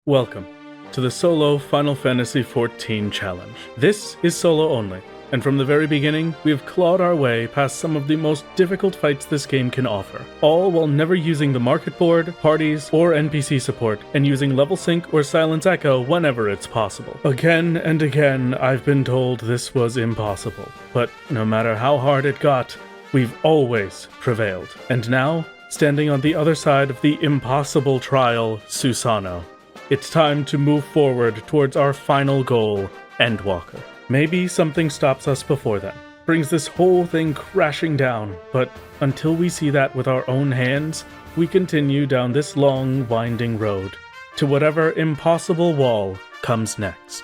Welcome to the solo Final Fantasy XIV challenge. This is solo only, and from the very beginning, we have clawed our way past some of the most difficult fights this game can offer, all while never using the market board, parties, or NPC support, and using level sync or silence echo whenever it's possible. Again and again, I've been told this was impossible, but no matter how hard it got, we've always prevailed. And now, standing on the other side of the impossible trial, Susano, it's time to move forward towards our final goal, Endwalker. Maybe something stops us before then, brings this whole thing crashing down, but until we see that with our own hands, we continue down this long, winding road to whatever impossible wall comes next.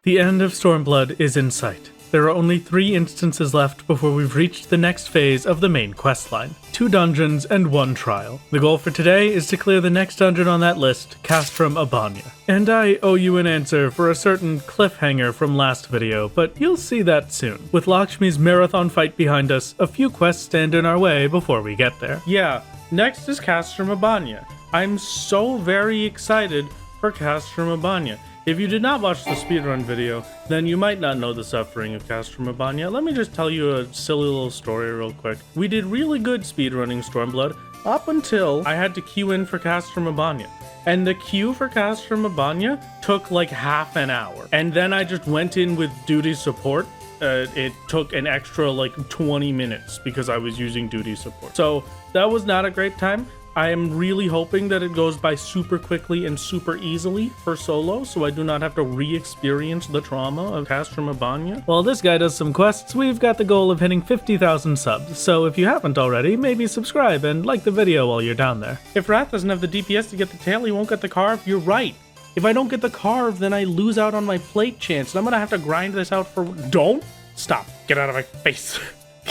The end of Stormblood is in sight. There are only 3 instances left before we've reached the next phase of the main questline. 2 dungeons and 1 trial. The goal for today is to clear the next dungeon on that list, Castrum Abania. And I owe you an answer for a certain cliffhanger from last video, but you'll see that soon. With Lakshmi's marathon fight behind us, a few quests stand in our way before we get there. Yeah, next is Castrum Abania. I'm so very excited for Castrum Abania. If you did not watch the speedrun video, then you might not know the suffering of Castrum Abania. Let me just tell you a silly little story real quick. We did really good speedrunning Stormblood up until I had to queue in for Castrum Abania. And the queue for Castrum Abania took like half an hour. And then I just went in with duty support. It took an extra like 20 minutes because I was using duty support. So that was not a great time. I am really hoping that it goes by super quickly and super easily for solo, so I do not have to re-experience the trauma of Castrum Abania. While this guy does some quests, we've got the goal of hitting 50,000 subs, so if you haven't already, maybe subscribe and like the video while you're down there. If Wrath doesn't have the DPS to get the tail, he won't get the carve. You're right. If I don't get the carve, then I lose out on my plate chance, and I'm gonna have to grind this out for— Don't! Stop. Get out of my face.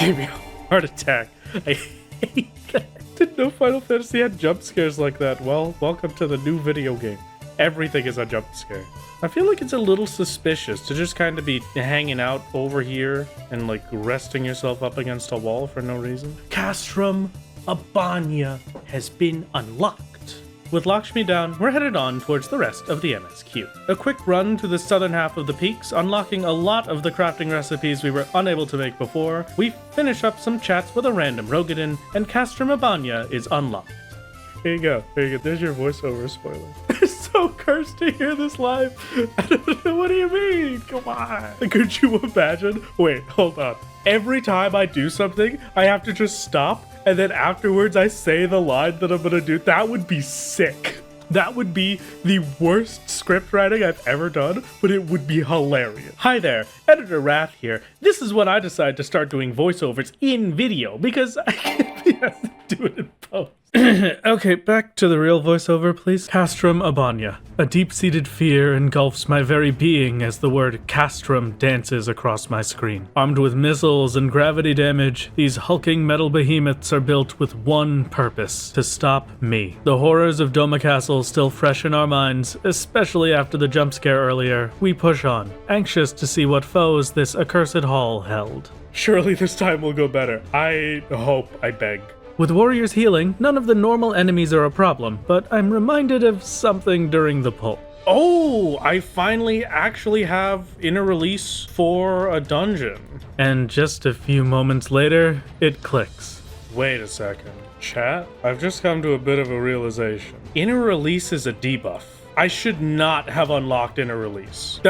Give me a heart attack. I hate that. Didn't know Final Fantasy had jump scares like that. Well, welcome to the new video game. Everything is a jump scare. I feel like it's a little suspicious to just kind of be hanging out over here and like resting yourself up against a wall for no reason. Castrum Abania has been unlocked. With Lakshmi down, we're headed on towards the rest of the MSQ. A quick run to the southern half of the peaks, unlocking a lot of the crafting recipes we were unable to make before. We finish up some chats with a random Rogadin, and Castrum Abania is unlocked. Here you go. Here you go. There's your voiceover spoiler. I'm so cursed to hear this live. I don't know. What do you mean? Come on. Could you imagine? Wait, hold on. Every time I do something, I have to just stop, and then afterwards I say the line that I'm gonna do. That would be sick. That would be the worst script writing I've ever done, but it would be hilarious. Hi there, Editor Wrath here. This is when I decide to start doing voiceovers in video, because I can't be asked to do it in post. Okay, back to the real voiceover, please. Castrum Abania. A deep-seated fear engulfs my very being as the word Castrum dances across my screen. Armed with missiles and gravity damage, these hulking metal behemoths are built with one purpose: to stop me. The horrors of Doma Castle still fresh in our minds, especially after the jump scare earlier. We push on, anxious to see what foes this accursed hall held. Surely this time will go better. I hope, I beg. With warriors healing, none of the normal enemies are a problem, but I'm reminded of something during the pull. Oh, I finally actually have inner release for a dungeon. And just a few moments later, it clicks. Wait a second. Chat? I've just come to a bit of a realization. Inner release is a debuff. I should not have unlocked inner release.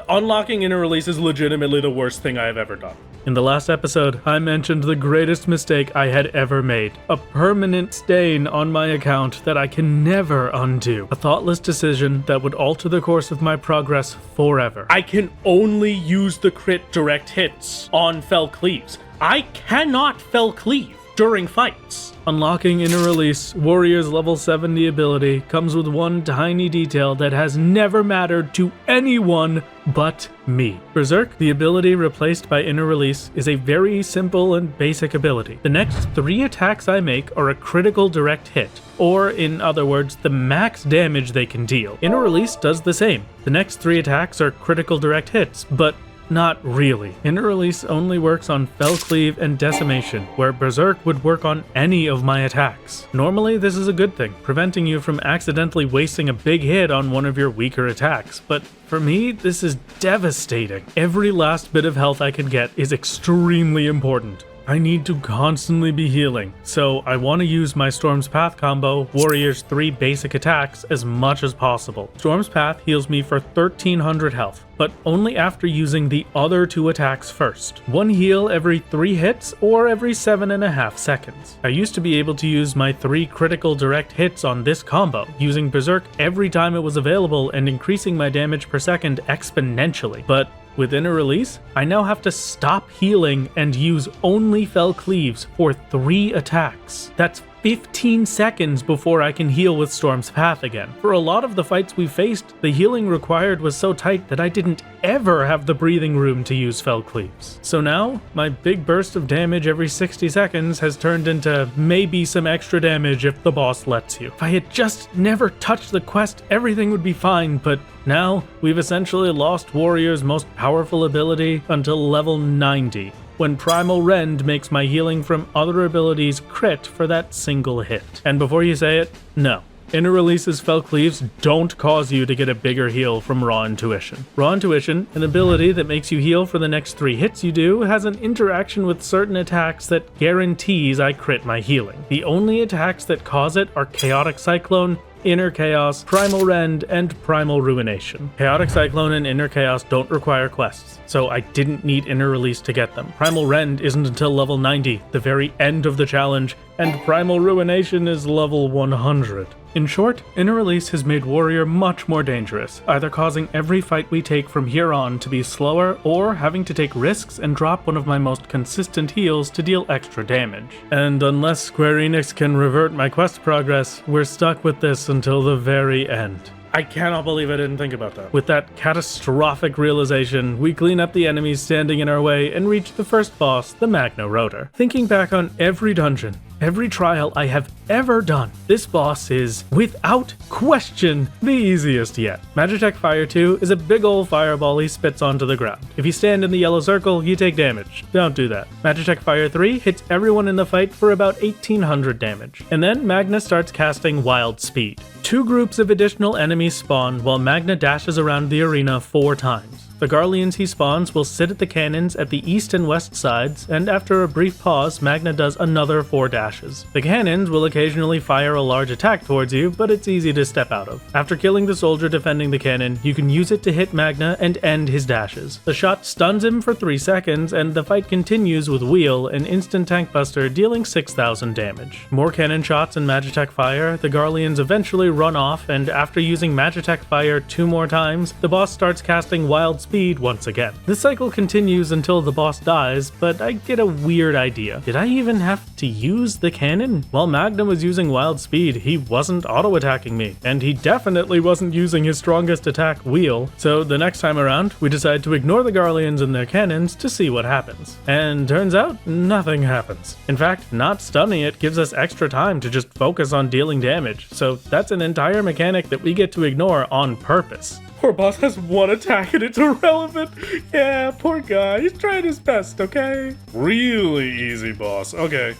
Unlocking inner release is legitimately the worst thing I have ever done. In the last episode, I mentioned the greatest mistake I had ever made. A permanent stain on my account that I can never undo. A thoughtless decision that would alter the course of my progress forever. I can only use the crit direct hits on Fell Cleaves. I cannot Fell Cleave during fights. Unlocking Inner Release, Warrior's level 70 ability, comes with one tiny detail that has never mattered to anyone but me. Berserk, the ability replaced by Inner Release, is a very simple and basic ability. The next 3 attacks I make are a critical direct hit, or in other words, the max damage they can deal. Inner Release does the same. The next 3 attacks are critical direct hits, but not really. Inner Release only works on Fell Cleave and Decimation, where Berserk would work on any of my attacks. Normally, this is a good thing, preventing you from accidentally wasting a big hit on one of your weaker attacks, but for me, this is devastating. Every last bit of health I can get is extremely important. I need to constantly be healing, so I want to use my Storm's Path combo, Warrior's 3 basic attacks, as much as possible. Storm's Path heals me for 1300 health, but only after using the other 2 attacks first. One heal every 3 hits or every 7.5 seconds. I used to be able to use my 3 critical direct hits on this combo, using Berserk every time it was available and increasing my damage per second exponentially, but with Inner Release, I now have to stop healing and use only Fell Cleaves for 3 attacks. That's 15 seconds before I can heal with Storm's Path again. For a lot of the fights we faced, the healing required was so tight that I didn't ever have the breathing room to use Fell Cleaves. So now, my big burst of damage every 60 seconds has turned into maybe some extra damage if the boss lets you. If I had just never touched the quest, everything would be fine, but now, we've essentially lost Warrior's most powerful ability until level 90. When Primal Rend makes my healing from other abilities crit for that single hit. And before you say it, no. Inner Release's Fell Cleaves don't cause you to get a bigger heal from Raw Intuition. Raw Intuition, an ability that makes you heal for the next 3 hits you do, has an interaction with certain attacks that guarantees I crit my healing. The only attacks that cause it are Chaotic Cyclone, Inner Chaos, Primal Rend, and Primal Ruination. Chaotic Cyclone and Inner Chaos don't require quests, so I didn't need Inner Release to get them. Primal Rend isn't until level 90, the very end of the challenge, and Primal Ruination is level 100. In short, Inner Release has made Warrior much more dangerous, either causing every fight we take from here on to be slower, or having to take risks and drop one of my most consistent heals to deal extra damage. And unless Square Enix can revert my quest progress, we're stuck with this until the very end. I cannot believe I didn't think about that. With that catastrophic realization, we clean up the enemies standing in our way and reach the first boss, the Magna Rotor. Thinking back on every dungeon, every trial I have ever done, this boss is, without question, the easiest yet. Magitech Fire 2 is a big ol' fireball he spits onto the ground. If you stand in the yellow circle, you take damage. Don't do that. Magitech Fire 3 hits everyone in the fight for about 1800 damage. And then Magna starts casting Wild Speed. 2 groups of additional enemies spawn while Magna dashes around the arena 4 times. The Garleans he spawns will sit at the cannons at the east and west sides, and after a brief pause, Magna does another 4 dashes. The cannons will occasionally fire a large attack towards you, but it's easy to step out of. After killing the soldier defending the cannon, you can use it to hit Magna and end his dashes. The shot stuns him for 3 seconds, and the fight continues with Wheel, an instant tank buster, dealing 6,000 damage. More cannon shots and Magitech Fire, the Garleans eventually run off, and after using Magitech Fire 2 more times, the boss starts casting Wild Speed once again. This cycle continues until the boss dies, but I get a weird idea. Did I even have to use the cannon? While Magna was using Wild Speed, he wasn't auto-attacking me, and he definitely wasn't using his strongest attack, Wheel, so the next time around, we decide to ignore the Garleans and their cannons to see what happens. And turns out, nothing happens. In fact, not stunning it gives us extra time to just focus on dealing damage, so that's an entire mechanic that we get to ignore on purpose. Poor boss has 1 attack and it's irrelevant. Yeah, poor guy. He's trying his best, okay? Really easy boss. Okay.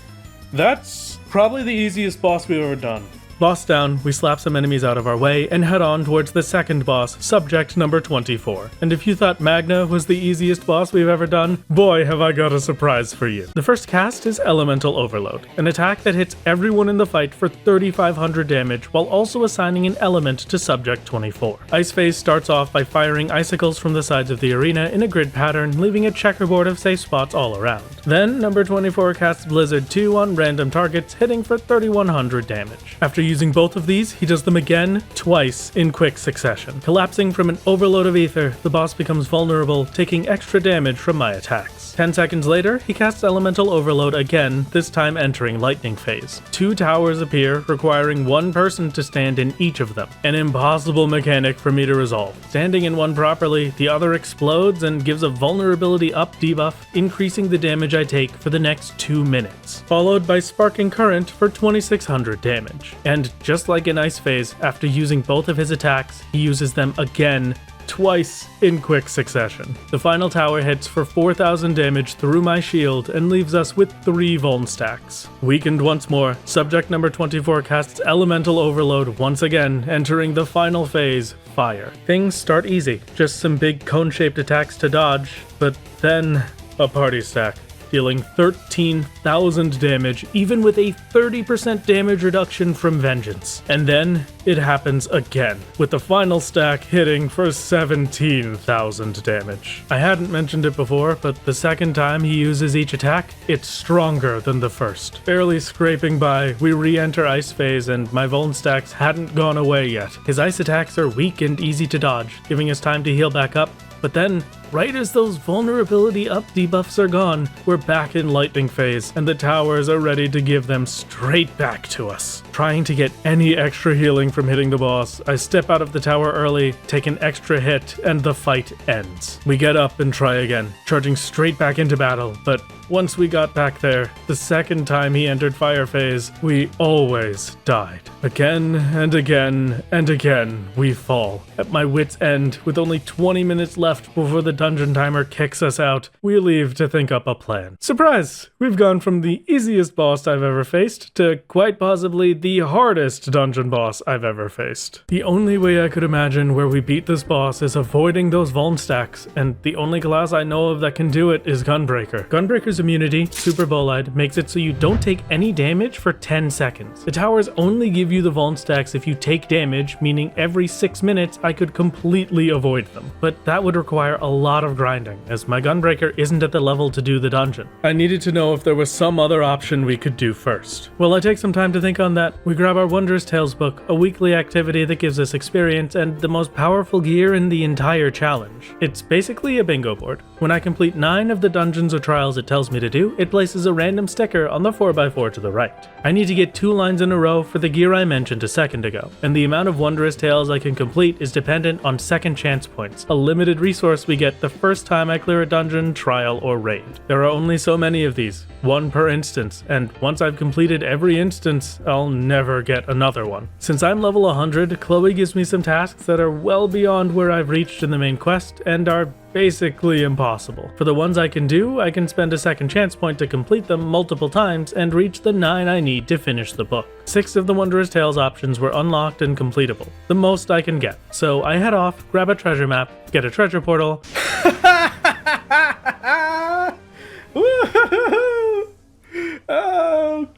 That's probably the easiest boss we've ever done. Boss down, we slap some enemies out of our way and head on towards the second boss, subject number 24. And if you thought Magna was the easiest boss we've ever done, boy have I got a surprise for you. The first cast is Elemental Overload, an attack that hits everyone in the fight for 3,500 damage while also assigning an element to subject 24. Ice Phase starts off by firing icicles from the sides of the arena in a grid pattern, leaving a checkerboard of safe spots all around. Then, number 24 casts Blizzard 2 on random targets, hitting for 3,100 damage. After using both of these, he does them again, twice, in quick succession. Collapsing from an overload of ether, the boss becomes vulnerable, taking extra damage from my attacks. 10 seconds later, he casts Elemental Overload again, this time entering Lightning Phase. 2 towers appear, requiring 1 person to stand in each of them. An impossible mechanic for me to resolve. Standing in one properly, the other explodes and gives a vulnerability up debuff, increasing the damage I take for the next 2 minutes, followed by Sparking Current for 2,600 damage. And just like in Ice Phase, after using both of his attacks, he uses them again twice in quick succession. The final tower hits for 4,000 damage through my shield and leaves us with 3 Vuln stacks. Weakened once more, subject number 24 casts Elemental Overload once again, entering the final phase, Fire. Things start easy, just some big cone-shaped attacks to dodge, but then a party stack, dealing 13,000 damage, even with a 30% damage reduction from Vengeance. And then it happens again, with the final stack hitting for 17,000 damage. I hadn't mentioned it before, but the second time he uses each attack, it's stronger than the first. Barely scraping by, we re-enter Ice Phase, and my Vuln stacks hadn't gone away yet. His ice attacks are weak and easy to dodge, giving us time to heal back up. But then, right as those vulnerability up debuffs are gone, we're back in Lightning Phase, and the towers are ready to give them straight back to us. Trying to get any extra healing from hitting the boss, I step out of the tower early, take an extra hit, and the fight ends. We get up and try again, charging straight back into battle, but once we got back there, the second time he entered Fire Phase, we always died. Again and again and again, we fall. At my wit's end, with only 20 minutes left before the dungeon timer kicks us out, we leave to think up a plan. Surprise! We've gone from the easiest boss I've ever faced to quite possibly the hardest dungeon boss I've ever faced. The only way I could imagine where we beat this boss is avoiding those Vuln stacks, and the only class I know of that can do it is Gunbreaker. Gunbreaker's immunity, Super Bolide, makes it so you don't take any damage for 10 seconds. The towers only give you the Vuln stacks if you take damage, meaning every 6 minutes I could completely avoid them. But that would require a lot of grinding, as my Gunbreaker isn't at the level to do the dungeon. I needed to know if there was some other option we could do first. Well, I take some time to think on that. We grab our Wondrous Tales book, a weekly activity that gives us experience and the most powerful gear in the entire challenge. It's basically a bingo board. When I complete 9 of the dungeons or trials it tells me to do, it places a random sticker on the 4x4 to the right. I need to get 2 lines in a row for the gear I mentioned a second ago, and the amount of Wondrous Tales I can complete is dependent on second chance points, a limited resource we get the first time I clear a dungeon, trial, or raid. There are only so many of these, 1 per instance, and once I've completed every instance, I'll never get another one. Since I'm level 100, Chloe gives me some tasks that are well beyond where I've reached in the main quest and are basically impossible. For the ones I can do, I can spend a second chance point to complete them multiple times and reach the 9 I need to finish the book. 6 of the Wondrous Tales options were unlocked and completable, the most I can get. So I head off, grab a treasure map, get a treasure portal.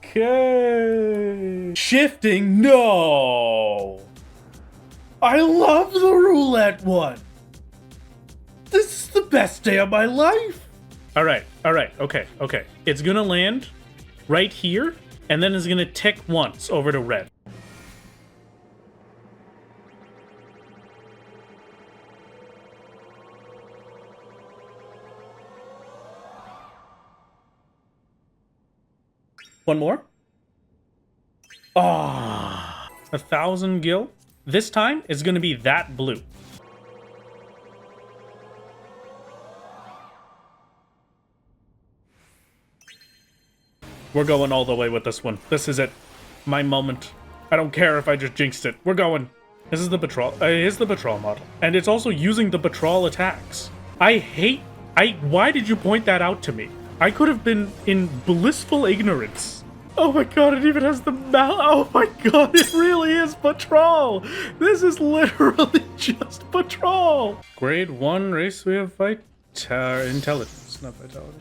Okay. Shifting? No! I love the roulette one! This is the best day of my life! Alright, okay. It's gonna land right here, and then it's gonna tick once over to red. One more? Ah, 1,000 gil. This time, it's gonna be that blue. We're going all the way with this one. This is it. My moment. I don't care if I just jinxed it. We're going. This is the patrol. Here's the patrol model. And it's also using the patrol attacks. Why did you point that out to me? I could have been in blissful ignorance. Oh my god, it even has the mouth. Oh my god, it really is patrol. This is literally just patrol. Grade 1 race we have intelligence, not vitality.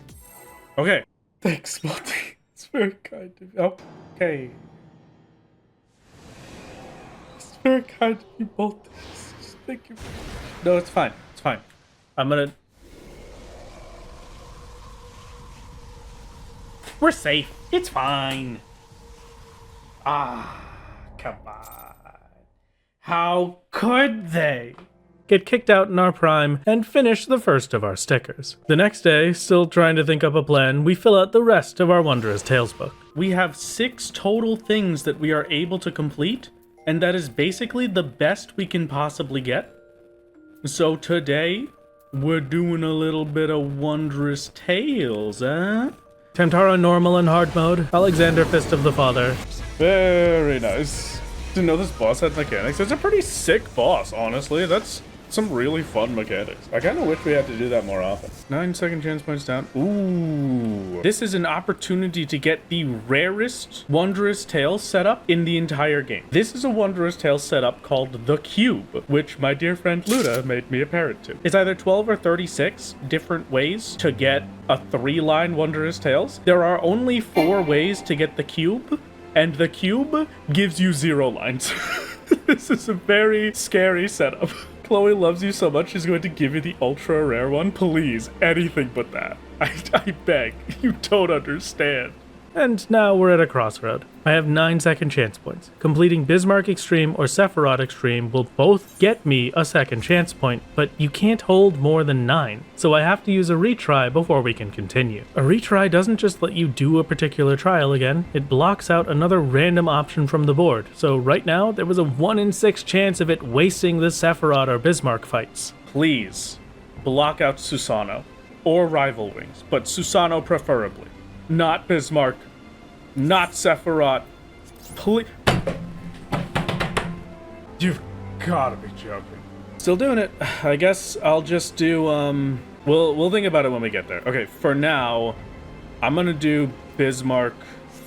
Okay. Thanks, Monty. It's very kind of you. Okay. It's very kind of you both. Thank you. No, it's fine. It's fine. I'm gonna... We're safe. It's fine. Ah, come on. How could they? Get kicked out in our prime, and finish the first of our stickers. The next day, still trying to think up a plan, we fill out the rest of our Wondrous Tales book. We have 6 total things that we are able to complete, and that is basically the best we can possibly get. So today, we're doing a little bit of Wondrous Tales, huh? Tantara normal and hard mode, Alexander Fist of the Father. Very nice. Didn't know this boss had mechanics. It's a pretty sick boss, honestly. That's some really fun mechanics. I kind of wish we had to do that more often. 9 second chance points down. Ooh. This is an opportunity to get the rarest Wondrous Tales setup in the entire game. This is a Wondrous Tales setup called the Cube, which my dear friend Luda made me a parrot to. It's either 12 or 36 different ways to get a 3-line Wondrous Tales. There are only 4 ways to get the Cube, and the Cube gives you 0 lines. This is a very scary setup. Chloe loves you so much, she's going to give you the ultra rare one. Please, anything but that. I beg. You don't understand. And now we're at a crossroad. I have 9 second chance points. Completing Bismarck Extreme or Sephiroth Extreme will both get me a second chance point, but you can't hold more than 9, so I have to use a retry before we can continue. A retry doesn't just let you do a particular trial again, it blocks out another random option from the board, so right now there was a 1 in 6 chance of it wasting the Sephiroth or Bismarck fights. Please, block out Susano, or Rival Wings, but Susano preferably. Not Bismarck. Not Sephiroth. Please. You've gotta be joking. Still doing it. I guess I'll just do, we'll think about it when we get there. Okay, for now, I'm gonna do Bismarck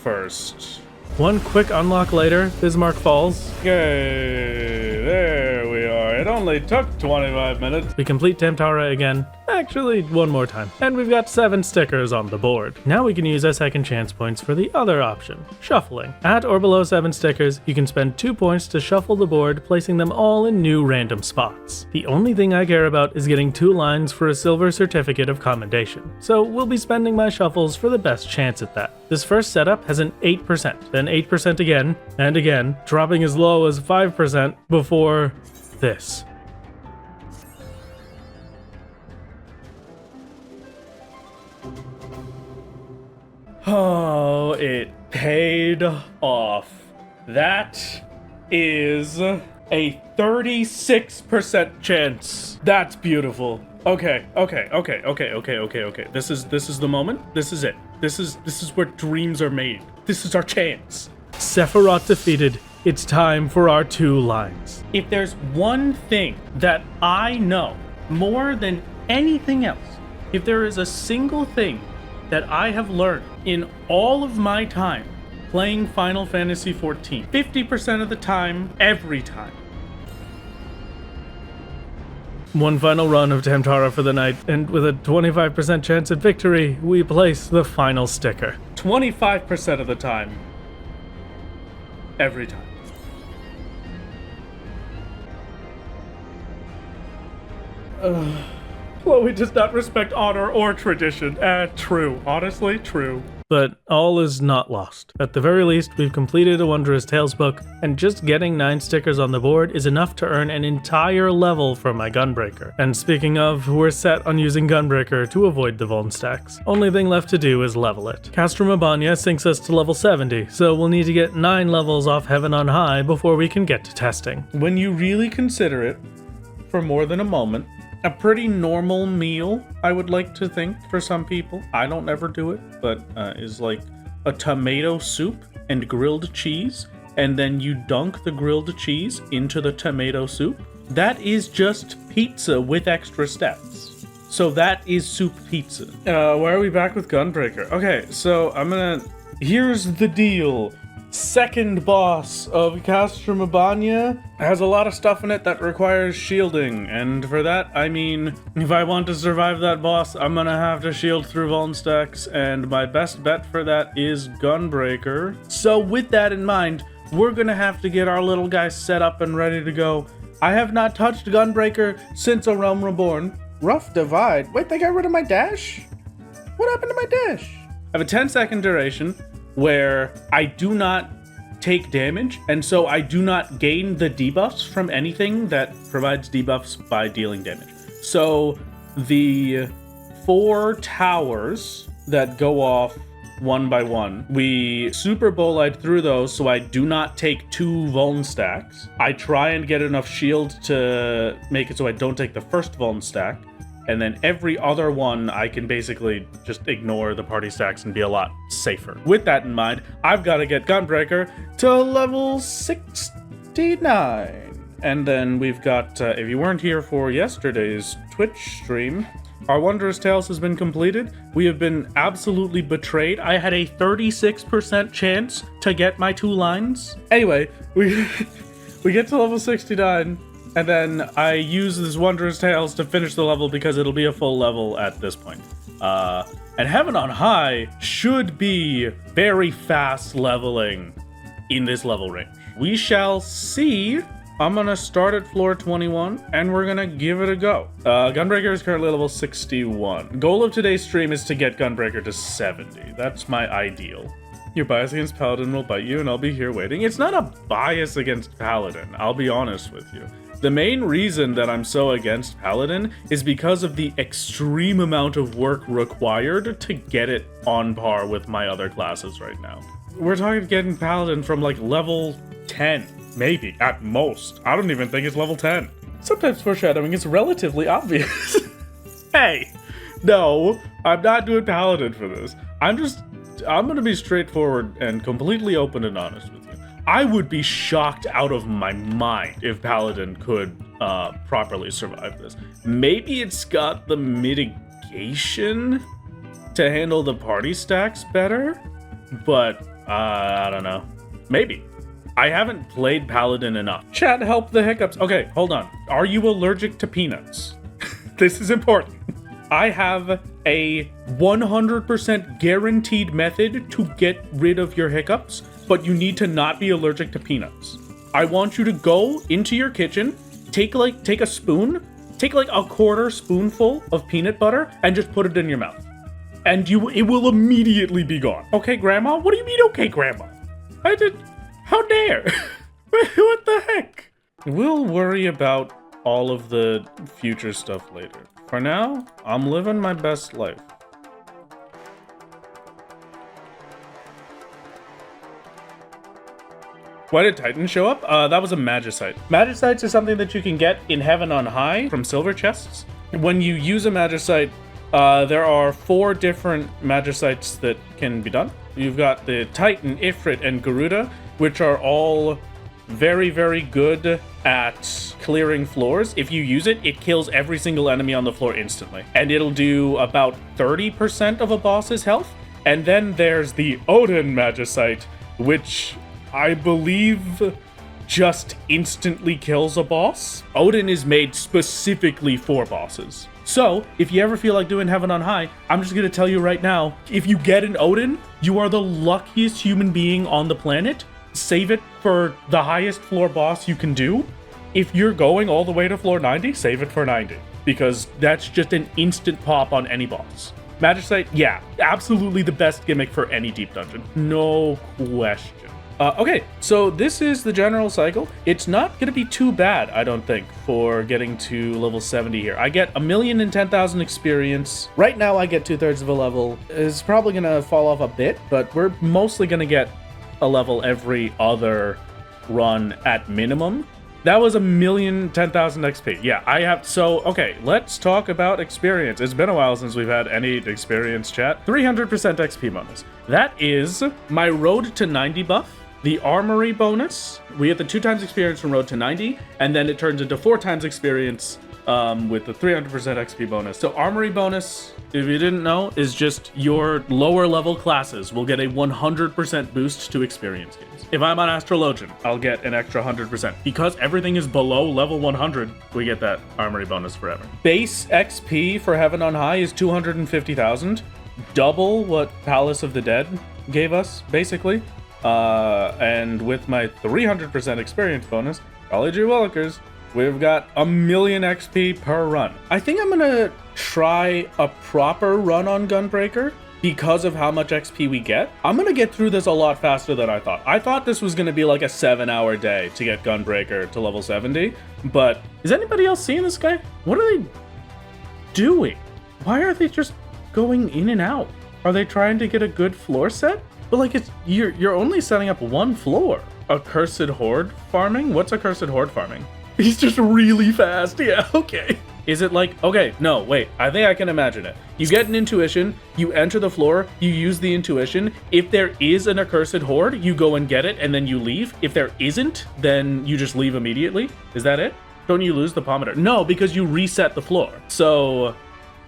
first. One quick unlock later, Bismarck falls. Okay, there we are. It only took 25 minutes. We complete Tamtara again. Actually, one more time. And we've got 7 stickers on the board. Now we can use our second chance points for the other option, shuffling. At or below 7 stickers, you can spend 2 points to shuffle the board, placing them all in new random spots. The only thing I care about is getting 2 lines for a silver certificate of commendation. So we'll be spending my shuffles for the best chance at that. This first setup has an 8%, then 8% again, and again, dropping as low as 5% before this. Oh, it paid off. That is a 36% chance. That's beautiful. Okay. This is the moment. This is it. This is where dreams are made. This is our chance. Sephiroth defeated. It's time for our 2 lines. If there's one thing that I know more than anything else, if there is a single thing that I have learned in all of my time playing Final Fantasy XIV, 50% of the time, every time. One final run of Tamtara for the night, and with a 25% chance at victory, we place the final sticker. 25% of the time, every time. Chloe does not respect honor or tradition. True. Honestly, true. But all is not lost. At the very least, we've completed a Wondrous Tales book, and just getting 9 stickers on the board is enough to earn an entire level from my Gunbreaker. And speaking of, we're set on using Gunbreaker to avoid the Vuln stacks. Only thing left to do is level it. Castrum Abania sinks us to level 70, so we'll need to get 9 levels off Heaven on High before we can get to testing. When you really consider it, for more than a moment, a pretty normal meal, I would like to think, for some people. I don't ever do it, but is like a tomato soup and grilled cheese, and then you dunk the grilled cheese into the tomato soup. That is just pizza with extra steps. So that is soup pizza. Why are we back with Gunbreaker? Okay, so here's the deal. Second boss of Castrum Abania has a lot of stuff in it that requires shielding, and for that, I mean, if I want to survive that boss, I'm gonna have to shield through Vuln stacks, and my best bet for that is Gunbreaker. So with that in mind, we're gonna have to get our little guy set up and ready to go. I have not touched Gunbreaker since A Realm Reborn. Rough Divide. Wait, they got rid of my dash? What happened to my dash? I have a 10-second duration where I do not take damage, and so I do not gain the debuffs from anything that provides debuffs by dealing damage. So the 4 towers that go off one by one, we Super Bolide through those so I do not take 2 Vuln stacks. I try and get enough shield to make it so I don't take the first Vuln stack, and then every other one I can basically just ignore the party stacks and be a lot safer. With that in mind, I've got to get Gunbreaker to level 69. And then we've got, if you weren't here for yesterday's Twitch stream, our Wondrous Tales has been completed. We have been absolutely betrayed. I had a 36% chance to get my 2 lines. Anyway, we get to level 69, and then I use this Wondrous Tales to finish the level because it'll be a full level at this point. And Heaven on High should be very fast leveling in this level range. We shall see. I'm gonna start at floor 21, and we're gonna give it a go. Gunbreaker is currently level 61. Goal of today's stream is to get Gunbreaker to 70. That's my ideal. Your bias against Paladin will bite you, and I'll be here waiting. It's not a bias against Paladin, I'll be honest with you. The main reason that I'm so against Paladin is because of the extreme amount of work required to get it on par with my other classes right now. We're talking getting Paladin from like level 10. Maybe, at most. I don't even think it's level 10. Sometimes foreshadowing is relatively obvious. Hey, no, I'm not doing Paladin for this. I'm gonna be straightforward and completely open and honest with you. I would be shocked out of my mind if Paladin could properly survive this. Maybe it's got the mitigation to handle the party stacks better, but I don't know. Maybe. I haven't played Paladin enough. Chat, help the hiccups. Okay, hold on. Are you allergic to peanuts? This is important. I have a 100% guaranteed method to get rid of your hiccups, but you need to not be allergic to peanuts. I want you to go into your kitchen, take a spoon, take like a quarter spoonful of peanut butter, and just put it in your mouth. And it will immediately be gone. Okay, Grandma? What do you mean, okay, Grandma? How dare? What the heck? We'll worry about all of the future stuff later. For now, I'm living my best life. Why did Titan show up? That was a Magicite. Magicites is something that you can get in Heaven on High from silver chests. When you use a Magicite, there are 4 different Magicites that can be done. You've got the Titan, Ifrit, and Garuda, which are all very, very good at clearing floors. If you use it, it kills every single enemy on the floor instantly. And it'll do about 30% of a boss's health. And then there's the Odin Magicite, which I believe just instantly kills a boss. Odin is made specifically for bosses. So, if you ever feel like doing Heaven on High, I'm just gonna tell you right now, if you get an Odin, you are the luckiest human being on the planet. Save it for the highest floor boss you can do. If you're going all the way to floor 90, save it for 90. Because that's just an instant pop on any boss. Magicite, yeah, absolutely the best gimmick for any deep dungeon. No question. Okay, so this is the general cycle. It's not going to be too bad, I don't think, for getting to level 70 here. I get 1,010,000 experience. Right now I get 2/3 of a level. It's probably going to fall off a bit, but we're mostly going to get a level every other run at minimum. That was 1,010,000 XP. Yeah, I have. So, okay, let's talk about experience. It's been a while since we've had any experience chat. 300% XP bonus. That is my Road to 90 buff. The Armory bonus, we get the 2 times experience from Road to 90, and then it turns into 4 times experience with the 300% XP bonus. So Armory bonus, if you didn't know, is just your lower level classes will get a 100% boost to experience gains. If I'm on Astrologian, I'll get an extra 100%. Because everything is below level 100, we get that Armory bonus forever. Base XP for Heaven on High is 250,000, double what Palace of the Dead gave us, basically. And with my 300% experience bonus, College of Willikers, we've got 1,000,000 XP per run. I think I'm gonna try a proper run on Gunbreaker because of how much XP we get. I'm gonna get through this a lot faster than I thought. I thought this was gonna be like a 7-hour day to get Gunbreaker to level 70, but is anybody else seeing this guy? What are they doing? Why are they just going in and out? Are they trying to get a good floor set? But like, you're only setting up 1 floor. Accursed Horde farming? What's Accursed Horde farming? He's just really fast. Yeah, okay. Is it like, okay, no, wait, I think I can imagine it. You get an intuition, you enter the floor, you use the intuition. If there is an accursed horde, you go and get it, and then you leave. If there isn't, then you just leave immediately. Is that it? Don't you lose the pomander? No, because you reset the floor. So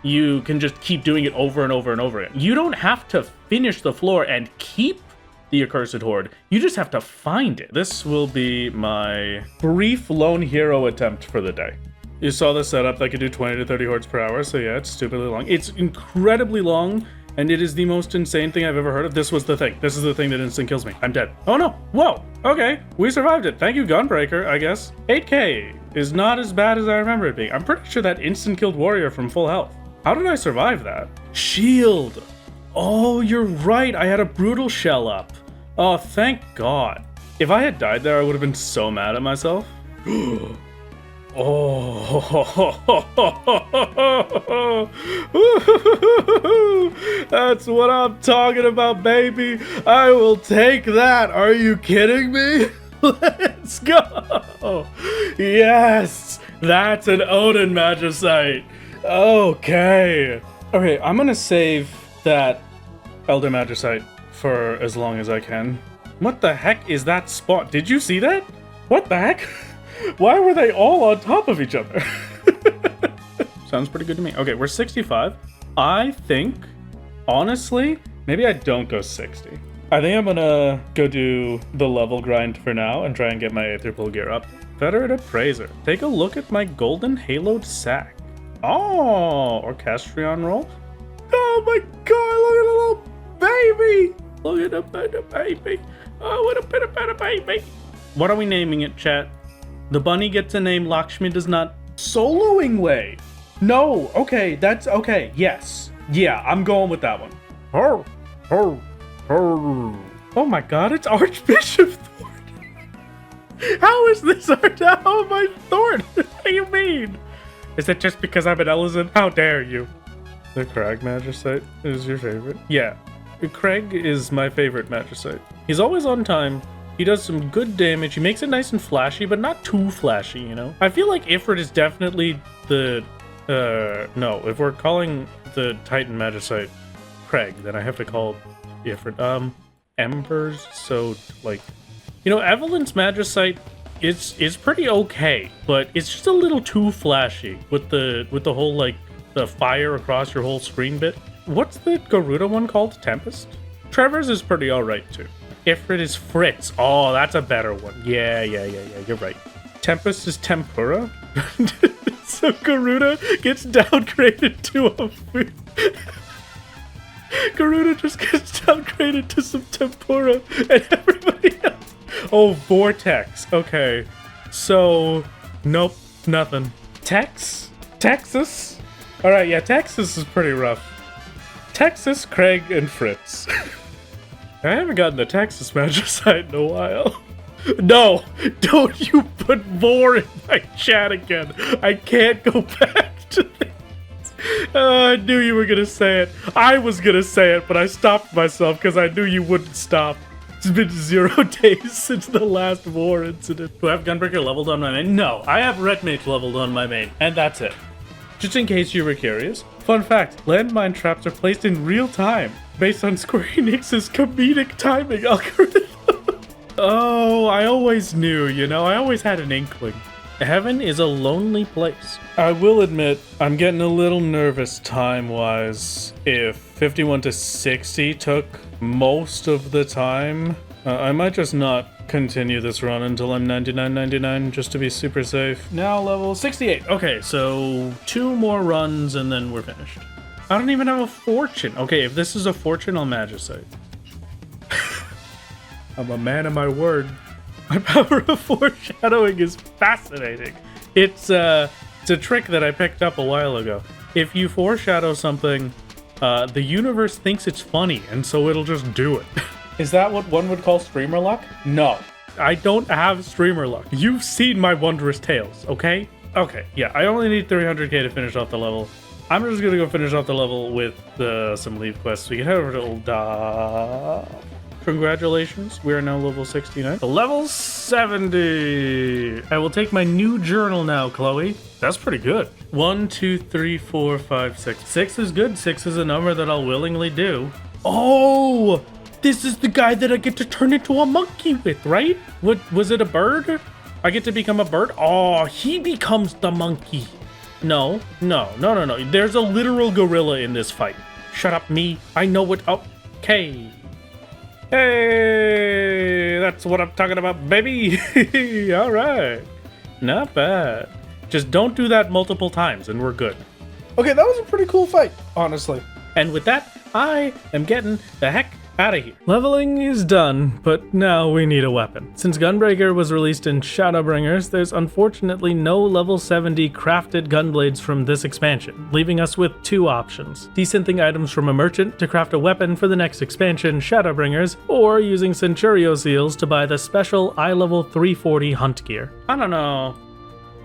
you can just keep doing it over and over and over again. You don't have to finish the floor and keep the accursed horde. You just have to find it. This will be my brief lone hero attempt for the day. You saw the setup that could do 20 to 30 hordes per hour, so yeah, it's stupidly long. It's incredibly long, and it is the most insane thing I've ever heard of. This was the thing. This is the thing that instant kills me. I'm dead. Oh no. Whoa. Okay. We survived it. Thank you, Gunbreaker, I guess. 8k is not as bad as I remember it being. I'm pretty sure that instant killed warrior from full health. How did I survive that? Shield. Oh, you're right. I had a brutal shell up. Oh, thank God. If I had died there, I would have been so mad at myself. Oh, that's what I'm talking about, baby. I will take that. Are you kidding me? Let's go. Yes, that's an Odin Magicite. Okay. Okay, I'm gonna save that Elder Magicite for as long as I can. What the heck is that spot? Did you see that? What the heck? Why were they all on top of each other? Sounds pretty good to me. Okay, we're 65. I think, honestly, maybe I don't go 60. I think I'm gonna go do the level grind for now and try and get my Aetherpool gear up. Veteran Appraiser. Take a look at my golden haloed sack. Oh, or Castrum roll. Oh my God, look at the little baby. Look at the baby. Oh, what a bit of a baby. What are we naming it, chat? The bunny gets a name, Lakshmi does not. Soloing way. No, okay, that's okay, yes. Yeah, I'm going with that one. Oh my God, it's Archbishop Thorn. How is this art? How am I Thorn? What do you mean? Is it just because I'm an Ellison? How dare you? The Crag Magicite is your favorite? Yeah, Craig is my favorite Magicite. He's always on time. He does some good damage. He makes it nice and flashy, but not too flashy, you know? I feel like Ifrit is definitely the... no, if we're calling the Titan Magicite Craig, then I have to call Ifrit, Embers, so, like... You know, Evelyn's Magicite is pretty okay, but it's just a little too flashy with the whole, like, the fire across your whole screen bit. What's the Garuda one called? Tempest? Trevor's is pretty alright, too. Ifrit is Fritz. Oh, that's a better one. Yeah, you're right. Tempest is Tempura. So Garuda gets downgraded to a food. Garuda just gets downgraded to some tempura and everybody else. Oh, Vortex. Okay. So, nope, nothing. Texas? Alright, yeah, Texas is pretty rough. Texas, Craig, and Fritz. I haven't gotten a Texas Magicite in a while. No, don't you put more in my chat again. I can't go back to this. I knew you were going to say it. I was going to say it, but I stopped myself because I knew you wouldn't stop. It's been 0 days since the last war incident. Do I have Gunbreaker leveled on my main? No, I have Red Mage leveled on my main, and that's it. Just in case you were curious. Fun fact, landmine traps are placed in real time based on Square Enix's comedic timing algorithm. Oh, I always knew, you know, I always had an inkling. Heaven is a lonely place. I will admit, I'm getting a little nervous time-wise. If 51 to 60 took most of the time, I might just not continue this run until I'm 99.99 just to be super safe. Now level 68. Okay, so 2 more runs and then we're finished. I don't even have a fortune. Okay, if this is a fortune, I'll Magicite. I'm a man of my word. My power of foreshadowing is fascinating. It's a trick that I picked up a while ago. If you foreshadow something, the universe thinks it's funny, and so it'll just do it. Is that what one would call streamer luck? No, I don't have streamer luck. You've seen my Wondrous Tales, okay? Okay, yeah, I only need 300k to finish off the level. I'm just gonna go finish off the level with some leave quests. We can head over to Old Congratulations, we are now level 69. Level 70! I will take my new journal now, Chloe. That's pretty good. 1, 2, 3, 4, 5, 6. 6 is good. 6 is a number that I'll willingly do. Oh, this is the guy that I get to turn into a monkey with, right? What was it, a bird? I get to become a bird? Oh, he becomes the monkey. No. There's a literal gorilla in this fight. Shut up, me. I know what. Okay. Hey, that's what I'm talking about, baby. All right. Not bad. Just don't do that multiple times and we're good. Okay, that was a pretty cool fight, honestly. And with that, I am getting the heck out of here. Leveling is done, but now we need a weapon. Since Gunbreaker was released in Shadowbringers, there's unfortunately no level 70 crafted gunblades from this expansion, leaving us with two options. Desynthing items from a merchant to craft a weapon for the next expansion, Shadowbringers, or using Centurio seals to buy the special eye-level 340 hunt gear. I don't know.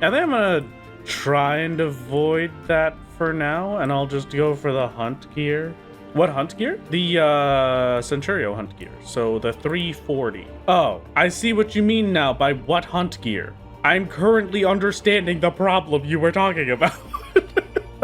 I think I'm gonna try and avoid that for now, and I'll just go for the hunt gear. What hunt gear? The Centurio hunt gear. So the 340. Oh, I see what you mean now by what hunt gear. I'm currently understanding the problem you were talking about.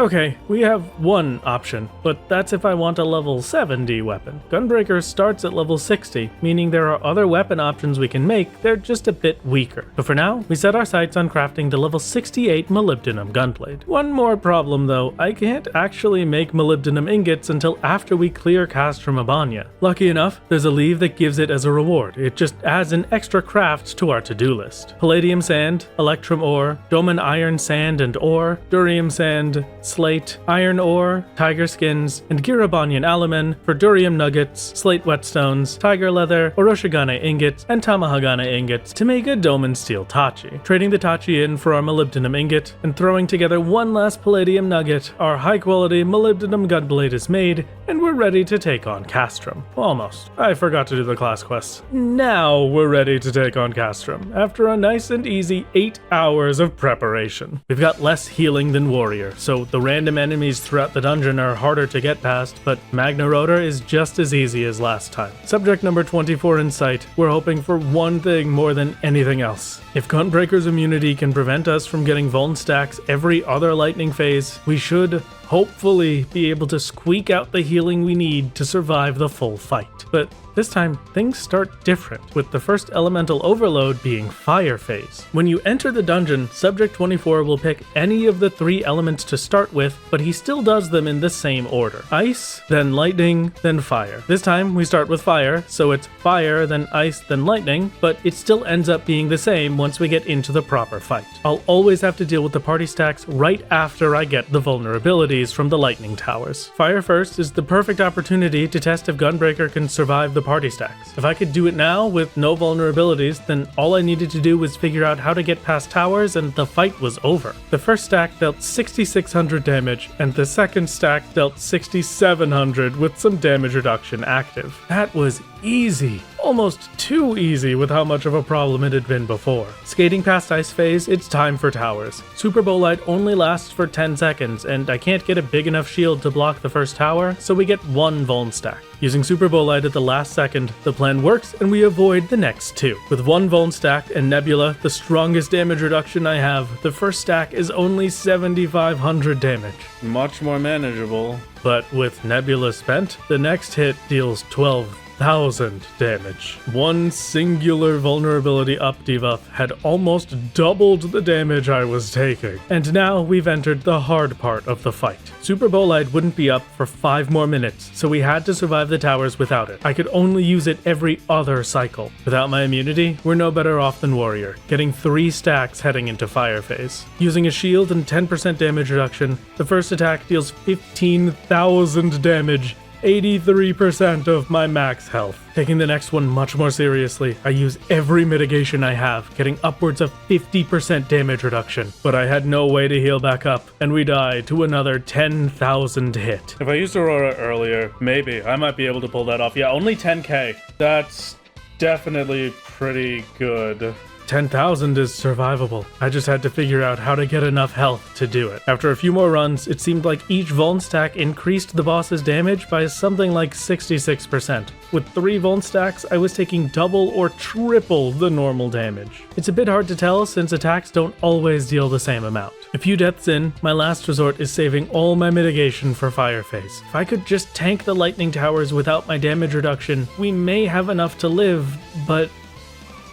Okay, we have one option, but that's if I want a level 70 weapon. Gunbreaker starts at level 60, meaning there are other weapon options we can make, they're just a bit weaker. But for now, we set our sights on crafting the level 68 molybdenum gunblade. One more problem though, I can't actually make molybdenum ingots until after we clear Castrum Abania. Lucky enough, there's a leave that gives it as a reward. It just adds an extra craft to our to-do list. Palladium sand, electrum ore, Doman iron sand and ore, durium sand, slate, iron ore, tiger skins, and Girabanian alumen for durium nuggets, slate whetstones, tiger leather, Oroshigane ingots, and Tamahagane ingots to make a Doman steel tachi. Trading the tachi in for our molybdenum ingot, and throwing together one last palladium nugget, our high-quality molybdenum gunblade is made, and we're ready to take on Castrum. Almost. I forgot to do the class quests. Now we're ready to take on Castrum, after a nice and easy 8 hours of preparation. We've got less healing than warrior, so the random enemies throughout the dungeon are harder to get past, but Magna Rotor is just as easy as last time. Subject number 24 in sight, we're hoping for one thing more than anything else. If Gunbreaker's immunity can prevent us from getting Vuln stacks every other lightning phase, we should hopefully be able to squeak out the healing we need to survive the full fight. But this time, things start different, with the first elemental overload being Fire Phase. When you enter the dungeon, Subject 24 will pick any of the 3 elements to start with, but he still does them in the same order. Ice, then lightning, then fire. This time, we start with fire, so it's fire, then ice, then lightning, but it still ends up being the same once we get into the proper fight. I'll always have to deal with the party stacks right after I get the vulnerabilities from the lightning towers. Fire First is the perfect opportunity to test if Gunbreaker can survive the party stacks. If I could do it now with no vulnerabilities, then all I needed to do was figure out how to get past towers and the fight was over. The first stack dealt 6600 damage, and the second stack dealt 6700 with some damage reduction active. That was easy. Almost too easy with how much of a problem it had been before. Skating past Ice Phase, it's time for towers. Super Bolide only lasts for 10 seconds, and I can't get a big enough shield to block the first tower, so we get one Vuln stack. Using Super Bolide at the last second, the plan works and we avoid the next 2. With one Vuln stacked and Nebula, the strongest damage reduction I have, the first stack is only 7500 damage. Much more manageable. But with Nebula spent, the next hit deals 12,000 damage. One singular vulnerability up debuff had almost doubled the damage I was taking. And now we've entered the hard part of the fight. Super Bolide wouldn't be up for 5 more minutes, so we had to survive the towers without it. I could only use it every other cycle. Without my immunity, we're no better off than Warrior, getting 3 stacks heading into Fire Phase. Using a shield and 10% damage reduction, the first attack deals 15,000 damage, 83% of my max health. Taking the next one much more seriously, I use every mitigation I have, getting upwards of 50% damage reduction. But I had no way to heal back up, and we died to another 10,000 hit. If I used Aurora earlier, maybe I might be able to pull that off. Yeah, only 10k. That's definitely pretty good. 10,000 is survivable. I just had to figure out how to get enough health to do it. After a few more runs, it seemed like each Vuln stack increased the boss's damage by something like 66%. With 3 Vuln stacks, I was taking double or triple the normal damage. It's a bit hard to tell since attacks don't always deal the same amount. A few deaths in, my last resort is saving all my mitigation for Fire Phase. If I could just tank the lightning towers without my damage reduction, we may have enough to live, but...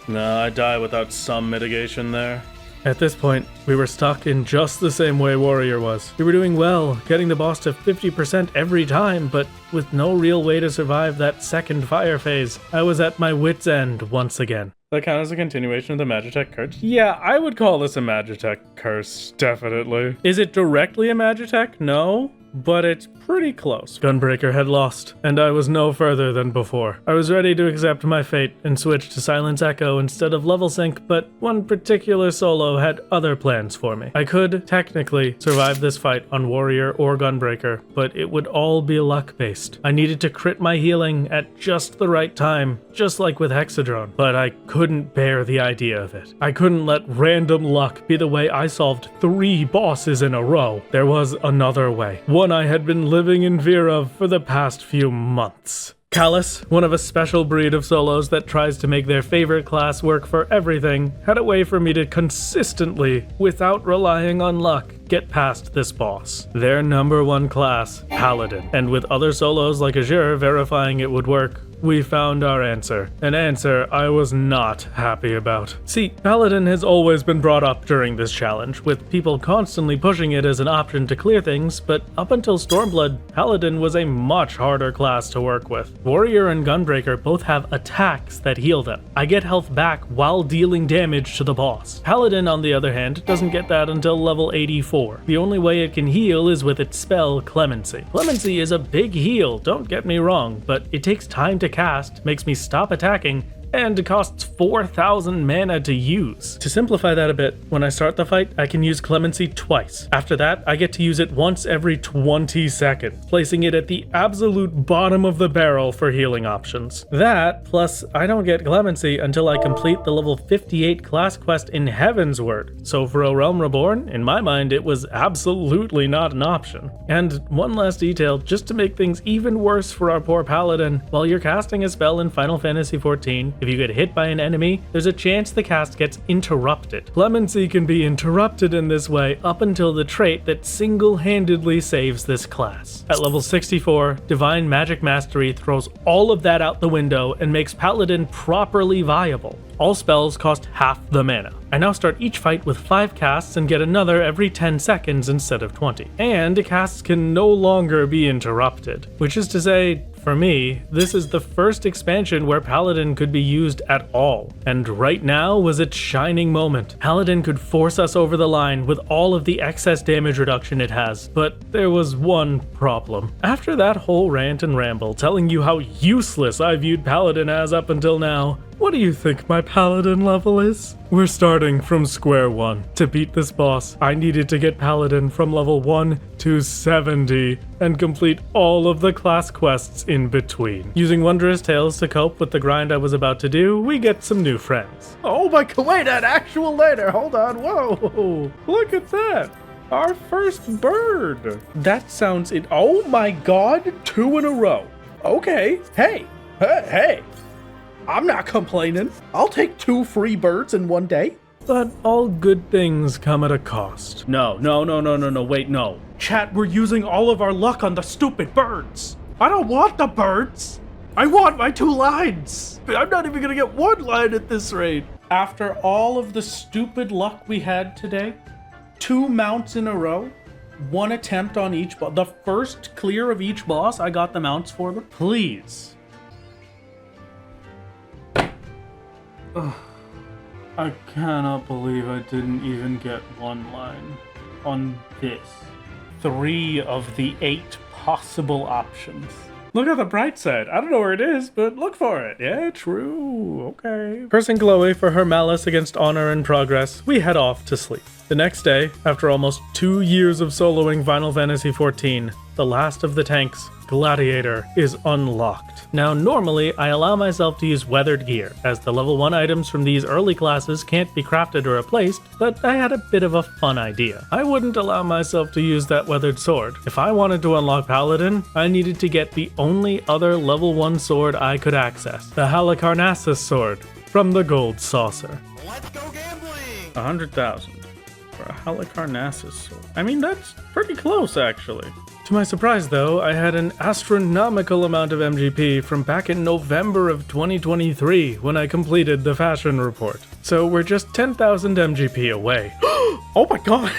No, I die without some mitigation there. At this point, we were stuck in just the same way Warrior was. We were doing well, getting the boss to 50% every time, but with no real way to survive that second Fire Phase, I was at my wit's end once again. That count as a continuation of the Magitech curse? Yeah, I would call this a Magitech curse, definitely. Is it directly a Magitech? No, but it's pretty close. Gunbreaker had lost, and I was no further than before. I was ready to accept my fate and switch to Silence Echo instead of level sync, but one particular solo had other plans for me. I could, technically, survive this fight on Warrior or Gunbreaker, but it would all be luck-based. I needed to crit my healing at just the right time, just like with Hexadrone, but I couldn't bear the idea of it. I couldn't let random luck be the way I solved 3 bosses in a row. There was another way. One I had been living in fear of for the past few months. Callus, one of a special breed of solos that tries to make their favorite class work for everything, had a way for me to consistently, without relying on luck, get past this boss. Their number 1 class, Paladin. And with other solos like Azure verifying it would work, we found our answer. An answer I was not happy about. See, Paladin has always been brought up during this challenge, with people constantly pushing it as an option to clear things, but up until Stormblood, Paladin was a much harder class to work with. Warrior and Gunbreaker both have attacks that heal them. I get health back while dealing damage to the boss. Paladin, on the other hand, doesn't get that until level 84. The only way it can heal is with its spell, Clemency. Clemency is a big heal, don't get me wrong, but it takes time to cast, makes me stop attacking, and it costs 4,000 mana to use. To simplify that a bit, when I start the fight, I can use Clemency twice. After that, I get to use it once every 20 seconds, placing it at the absolute bottom of the barrel for healing options. That, plus I don't get Clemency until I complete the level 58 class quest in Heavensward, so for A Realm Reborn, in my mind it was absolutely not an option. And one last detail, just to make things even worse for our poor Paladin, while you're casting a spell in Final Fantasy XIV, if you get hit by an enemy, there's a chance the cast gets interrupted. Clemency can be interrupted in this way up until the trait that single-handedly saves this class. At level 64, Divine Magic Mastery throws all of that out the window and makes Paladin properly viable. All spells cost half the mana. I now start each fight with 5 casts and get another every 10 seconds instead of 20. And casts can no longer be interrupted, which is to say, for me, this is the first expansion where Paladin could be used at all, and right now was its shining moment. Paladin could force us over the line with all of the excess damage reduction it has, but there was one problem. After that whole rant and ramble telling you how useless I viewed Paladin as up until now, what do you think my Paladin level is? We're starting from square one. To beat this boss, I needed to get Paladin from level 1 to 70 and complete all of the class quests in between. Using Wondrous Tales to cope with the grind I was about to do, we get some new friends. Oh my god, wait, an actual later, hold on, whoa, look at that. Our first bird. That sounds it. Oh my god, 2 in a row. Okay, hey. I'm not complaining. I'll take 2 free birds in one day. But all good things come at a cost. No, wait, no. Chat, we're using all of our luck on the stupid birds. I don't want the birds. I want my 2 lines. I'm not even gonna get 1 line at this rate. After all of the stupid luck we had today, 2 mounts in a row, 1 attempt on each boss. The first clear of each boss, I got the mounts for them. Please. I cannot believe I didn't even get 1 line on this. 3 of the 8 possible options. Look at the bright side. I don't know where it is, but look for it. Yeah, true. Okay. Cursing Chloe for her malice against honor and progress, we head off to sleep. The next day, after almost 2 years of soloing Final Fantasy XIV, the last of the tanks, Gladiator is unlocked. Now, normally, I allow myself to use weathered gear, as the level 1 items from these early classes can't be crafted or replaced, but I had a bit of a fun idea. I wouldn't allow myself to use that weathered sword. If I wanted to unlock Paladin, I needed to get the only other level 1 sword I could access, the Halicarnassus sword from the Gold Saucer. Let's go gambling! 100,000 for a Halicarnassus sword. I mean, that's pretty close, actually. To my surprise, though, I had an astronomical amount of MGP from back in November of 2023 when I completed the fashion report. So we're just 10,000 MGP away. Oh my god!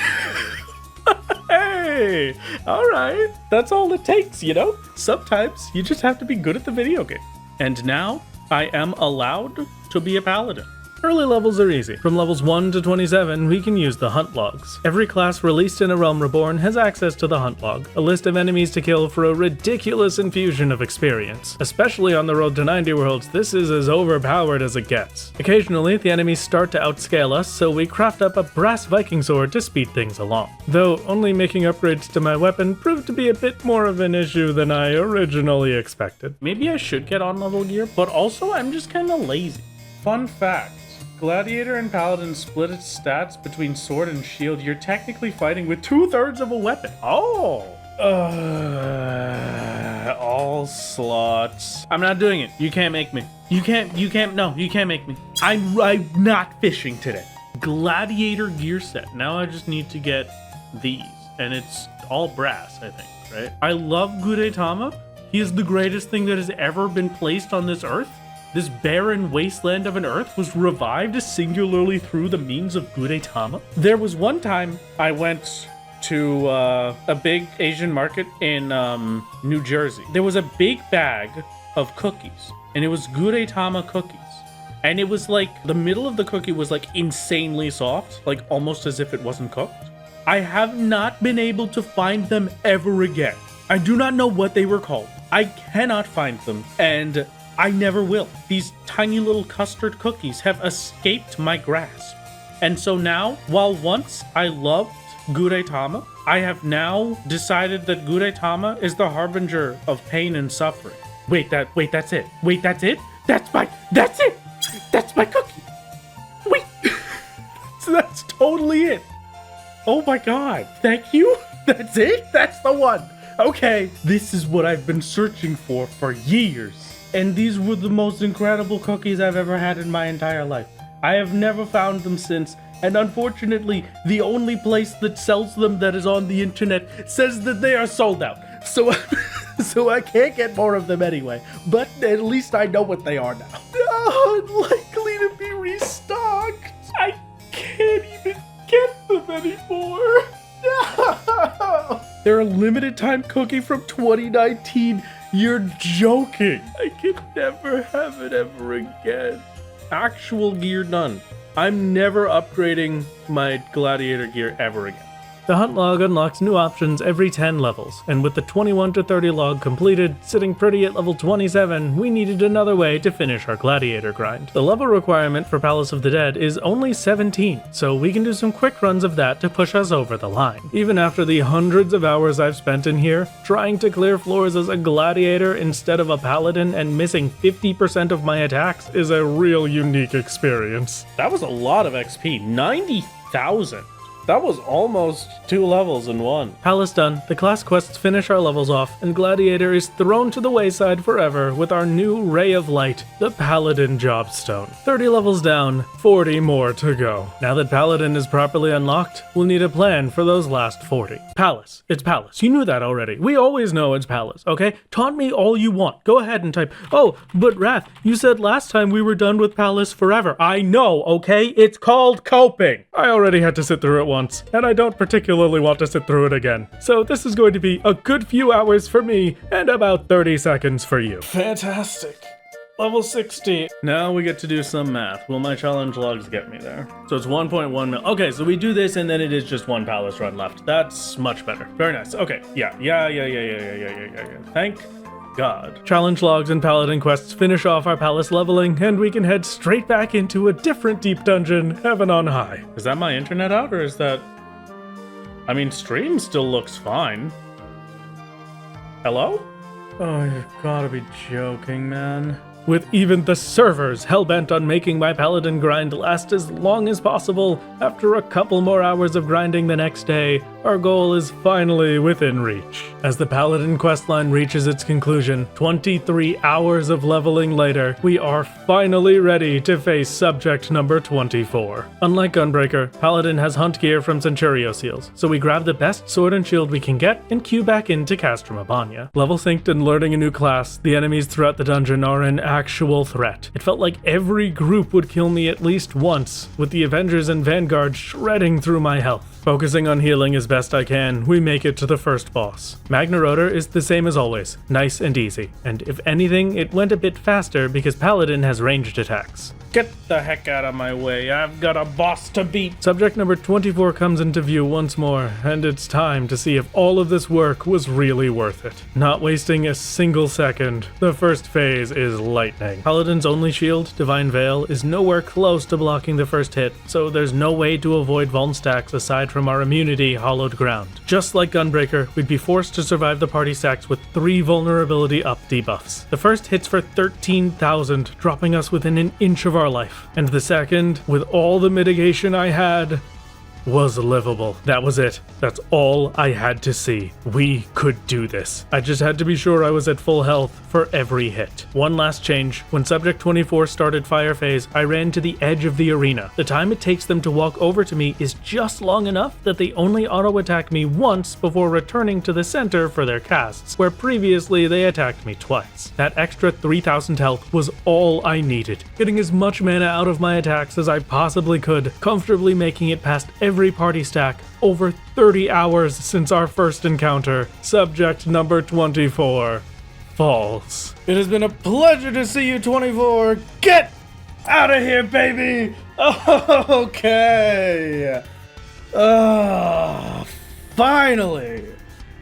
Hey! Alright, that's all it takes, you know? Sometimes you just have to be good at the video game. And now, I am allowed to be a paladin. Early levels are easy. From levels 1 to 27, we can use the hunt logs. Every class released in A Realm Reborn has access to the hunt log, a list of enemies to kill for a ridiculous infusion of experience. Especially on the road to 90 worlds, this is as overpowered as it gets. Occasionally, the enemies start to outscale us, so we craft up a brass Viking sword to speed things along. Though, only making upgrades to my weapon proved to be a bit more of an issue than I originally expected. Maybe I should get on level gear, but also I'm just kinda lazy. Fun fact. Gladiator and Paladin split its stats between sword and shield. You're technically fighting with 2/3 of a weapon. Oh! All slots. I'm not doing it. You can't make me. You can't make me. I'm not fishing today. Gladiator gear set. Now I just need to get these. And it's all brass, I think, right? I love Gudetama. He is the greatest thing that has ever been placed on this earth. This barren wasteland of an earth was revived singularly through the means of Gudetama. There was one time I went to a big Asian market in New Jersey. There was a big bag of cookies, and it was Gudetama cookies. And it was like, the middle of the cookie was like insanely soft, like almost as if it wasn't cooked. I have not been able to find them ever again. I do not know what they were called. I cannot find them, and I never will. These tiny little custard cookies have escaped my grasp. And so now, while once I loved Gudetama, I have now decided that Gudetama is the harbinger of pain and suffering. Wait, that's it. Wait, that's it? That's it! That's my cookie! Wait! That's totally it! Oh my god, thank you? That's it? That's the one! Okay, this is what I've been searching for years. And these were the most incredible cookies I've ever had in my entire life. I have never found them since, and unfortunately, the only place that sells them that is on the internet says that they are sold out. So, so I can't get more of them anyway, but at least I know what they are now. Oh, unlikely to be restocked. I can't even get them anymore. No. They're a limited time cookie from 2019. You're joking. I can never have it ever again. Actual gear done. I'm never upgrading my gladiator gear ever again. The hunt log unlocks new options every 10 levels, and with the 21 to 30 log completed, sitting pretty at level 27, we needed another way to finish our gladiator grind. The level requirement for Palace of the Dead is only 17, so we can do some quick runs of that to push us over the line. Even after the hundreds of hours I've spent in here, trying to clear floors as a gladiator instead of a paladin and missing 50% of my attacks is a real unique experience. That was a lot of XP, 90,000. That was almost 2 levels in one. Palace done, the class quests finish our levels off, and Gladiator is thrown to the wayside forever with our new ray of light, the Paladin Jobstone. 30 levels down, 40 more to go. Now that Paladin is properly unlocked, we'll need a plan for those last 40. Palace. It's Palace. You knew that already. We always know it's Palace, okay? Taunt me all you want. Go ahead and type, oh, but Wrath, you said last time we were done with Palace forever. I know, okay? It's called coping. I already had to sit through it once, and I don't particularly want to sit through it again. So this is going to be a good few hours for me, and about 30 seconds for you. Fantastic. Level 60. Now we get to do some math. Will my challenge logs get me there? So it's 1.1 mil. Okay, so we do this and then it is just one palace run left. That's much better. Very nice. Okay, yeah. Thank God. Challenge logs and paladin quests finish off our palace leveling, and we can head straight back into a different deep dungeon, heaven on high. Is that my internet out, or is that... I mean, stream still looks fine. Hello? Oh, you've gotta be joking, man. With even the servers hellbent on making my Paladin grind last as long as possible, after a couple more hours of grinding the next day, our goal is finally within reach. As the Paladin questline reaches its conclusion, 23 hours of leveling later, we are finally ready to face subject number 24. Unlike Gunbreaker, Paladin has hunt gear from Centurio seals, so we grab the best sword and shield we can get and queue back into Castrum Abania. Level synced and learning a new class, the enemies throughout the dungeon are an actual threat. It felt like every group would kill me at least once, with the Avengers and Vanguard shredding through my health. Focusing on healing as best I can, we make it to the first boss. Magna Rotor is the same as always, nice and easy, and if anything, it went a bit faster because Paladin has ranged attacks. Get the heck out of my way, I've got a boss to beat! Subject number 24 comes into view once more, and it's time to see if all of this work was really worth it. Not wasting a single second, the first phase is lightning. Paladin's only shield, Divine Veil, is nowhere close to blocking the first hit, so there's no way to avoid vuln stacks aside from our immunity, Hollowed Ground. Just like Gunbreaker, we'd be forced to survive the party stacks with 3 vulnerability up debuffs. The first hits for 13,000, dropping us within an inch of our life, and the second, with all the mitigation I had, was livable. That was it. That's all I had to see. We could do this. I just had to be sure I was at full health for every hit. One last change. When Subject 24 started fire phase, I ran to the edge of the arena. The time it takes them to walk over to me is just long enough that they only auto-attack me once before returning to the center for their casts, where previously they attacked me twice. That extra 3,000 health was all I needed, getting as much mana out of my attacks as I possibly could, comfortably making it past every party stack over 30 hours since our first encounter. Subject number 24 falls. It has been a pleasure to see you, 24. Get out of here, baby! Okay. Finally.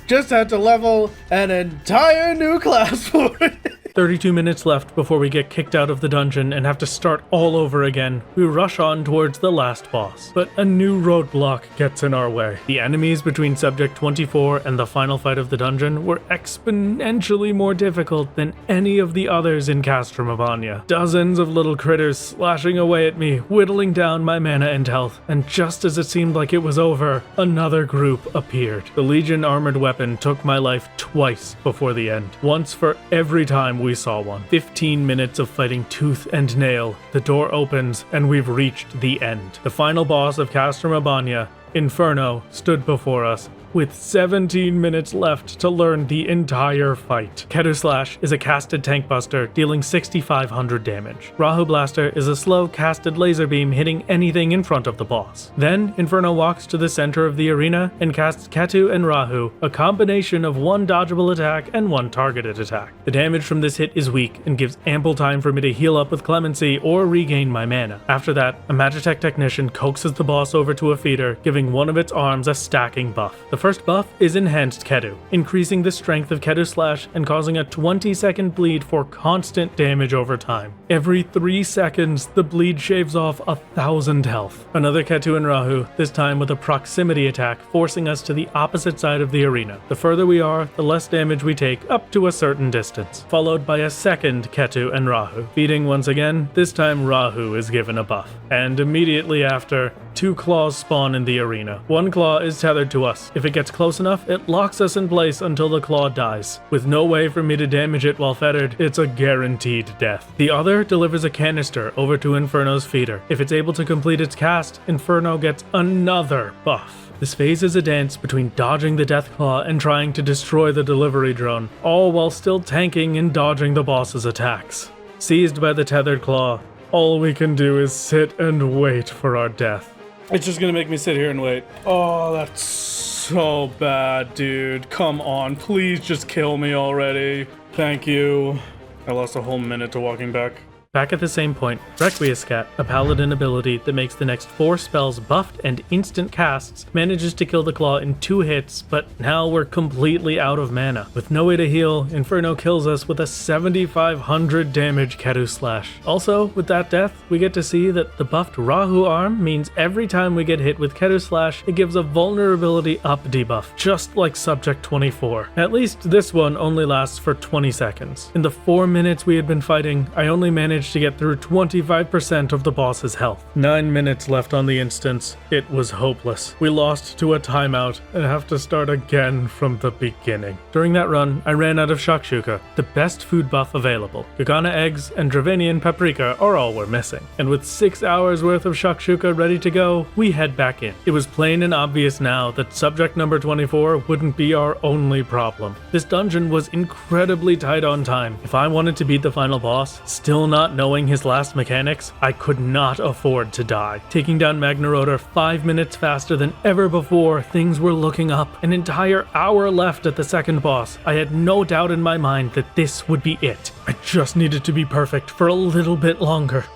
Just had to level an entire new class for it. 32 minutes left before we get kicked out of the dungeon and have to start all over again. We rush on towards the last boss, but a new roadblock gets in our way. The enemies between Subject 24 and the final fight of the dungeon were exponentially more difficult than any of the others in Castrum Abania. Dozens of little critters slashing away at me, whittling down my mana and health, and just as it seemed like it was over, another group appeared. The Legion armored weapon took my life twice before the end. Once for every time we saw one. 15 minutes of fighting tooth and nail. The door opens and we've reached the end. The final boss of Castrum Abania, Inferno, stood before us, with 17 minutes left to learn the entire fight. Kedu Slash is a casted tank buster, dealing 6,500 damage. Rahu Blaster is a slow casted laser beam hitting anything in front of the boss. Then, Inferno walks to the center of the arena and casts Ketu and Rahu, a combination of one dodgeable attack and one targeted attack. The damage from this hit is weak and gives ample time for me to heal up with Clemency or regain my mana. After that, a Magitech technician coaxes the boss over to a feeder, giving one of its arms a stacking buff. The first buff is Enhanced Kedu, increasing the strength of Kedu Slash and causing a 20-second bleed for constant damage over time. Every 3 seconds, the bleed shaves off 1,000 health. Another Ketu and Rahu, this time with a proximity attack, forcing us to the opposite side of the arena. The further we are, the less damage we take up to a certain distance, followed by a second Ketu and Rahu. Feeding once again, this time Rahu is given a buff. And immediately after, 2 claws spawn in the arena. One claw is tethered to us. If it gets close enough, it locks us in place until the claw dies. With no way for me to damage it while fettered, it's a guaranteed death. The other delivers a canister over to Inferno's feeder. If it's able to complete its cast, Inferno gets another buff. This phase is a dance between dodging the Deathclaw and trying to destroy the delivery drone, all while still tanking and dodging the boss's attacks. Seized by the tethered claw, all we can do is sit and wait for our death. It's just gonna make me sit here and wait. Oh, that's so bad, dude. Come on, please just kill me already. Thank you. I lost a whole minute to walking back. Back at the same point, Requiescat, a paladin ability that makes the next 4 spells buffed and instant casts, manages to kill the claw in 2 hits, but now we're completely out of mana. With no way to heal, Inferno kills us with a 7500 damage Ketu Slash. Also, with that death, we get to see that the buffed Rahu arm means every time we get hit with Ketu Slash, it gives a vulnerability up debuff, just like Subject 24. At least this one only lasts for 20 seconds. In the 4 minutes we had been fighting, I only managed to get through 25% of the boss's health. 9 minutes left on the instance. It was hopeless. We lost to a timeout and have to start again from the beginning. During that run, I ran out of shakshuka, the best food buff available. Gagana eggs and Dravanian paprika are all we're missing. And with 6 hours worth of shakshuka ready to go, we head back in. It was plain and obvious now that subject number 24 wouldn't be our only problem. This dungeon was incredibly tight on time. If I wanted to beat the final boss, still not knowing his last mechanics, I could not afford to die. Taking down Magnaroder 5 minutes faster than ever before, things were looking up. An entire hour left at the second boss. I had no doubt in my mind that this would be it. I just needed to be perfect for a little bit longer.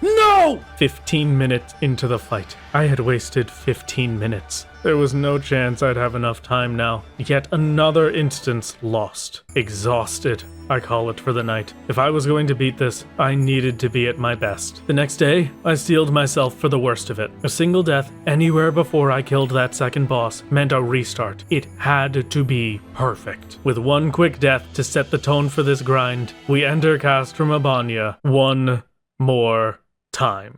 No! 15 minutes into the fight. I had wasted 15 minutes. There was no chance I'd have enough time now. Yet another instance lost. Exhausted, I call it for the night. If I was going to beat this, I needed to be at my best. The next day, I steeled myself for the worst of it. A single death anywhere before I killed that second boss meant a restart. It had to be perfect. With one quick death to set the tone for this grind, we enter Castrum Abania one more time.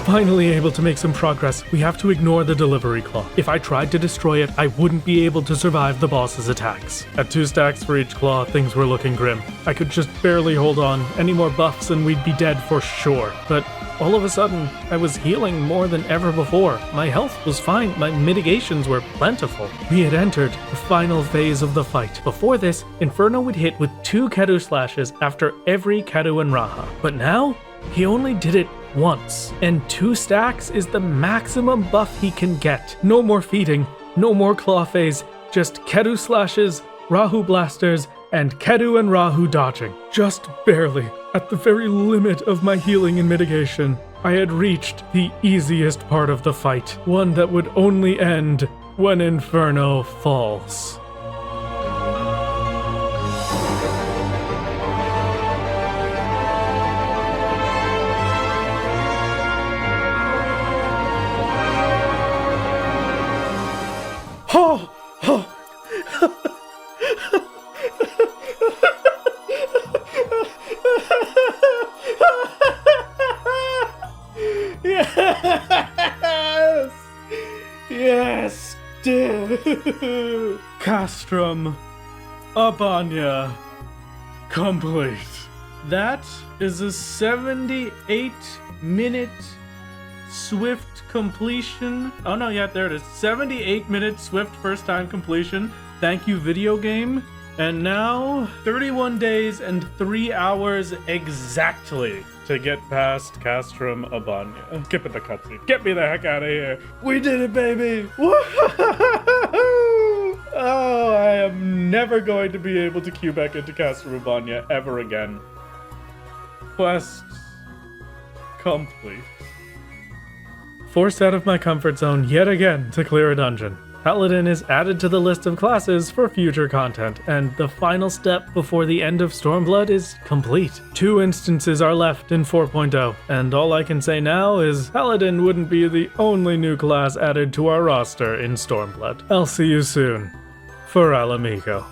Finally able to make some progress, we have to ignore the delivery claw. If I tried to destroy it, I wouldn't be able to survive the boss's attacks. At 2 stacks for each claw, things were looking grim. I could just barely hold on. Any more buffs and we'd be dead for sure. But all of a sudden, I was healing more than ever before. My health was fine, my mitigations were plentiful. We had entered the final phase of the fight. Before this, Inferno would hit with 2 Ketu Slashes after every Ketu and Raha. But now, he only did it once, and 2 stacks is the maximum buff he can get. No more feeding, no more claw phase, just Ketu Slashes, Rahu Blasters, and Ketu and Rahu dodging. Just barely, at the very limit of my healing and mitigation, I had reached the easiest part of the fight, one that would only end when Inferno falls. Oh! Oh! Yes! Yes, dude! Castrum Abania complete. That is a 78-minute swift completion. Oh no, yeah, there it is. 78-minute swift first time completion. Thank you, video game. And now, 31 days and 3 hours exactly to get past Castrum Abania. Skip it the cutscene. Get me the heck out of here. We did it, baby. Oh, I am never going to be able to queue back into Castrum Abania ever again. Quest complete. Forced out of my comfort zone yet again to clear a dungeon. Paladin is added to the list of classes for future content, and the final step before the end of Stormblood is complete. 2 instances are left in 4.0, and all I can say now is Paladin wouldn't be the only new class added to our roster in Stormblood. I'll see you soon. For Alamigo.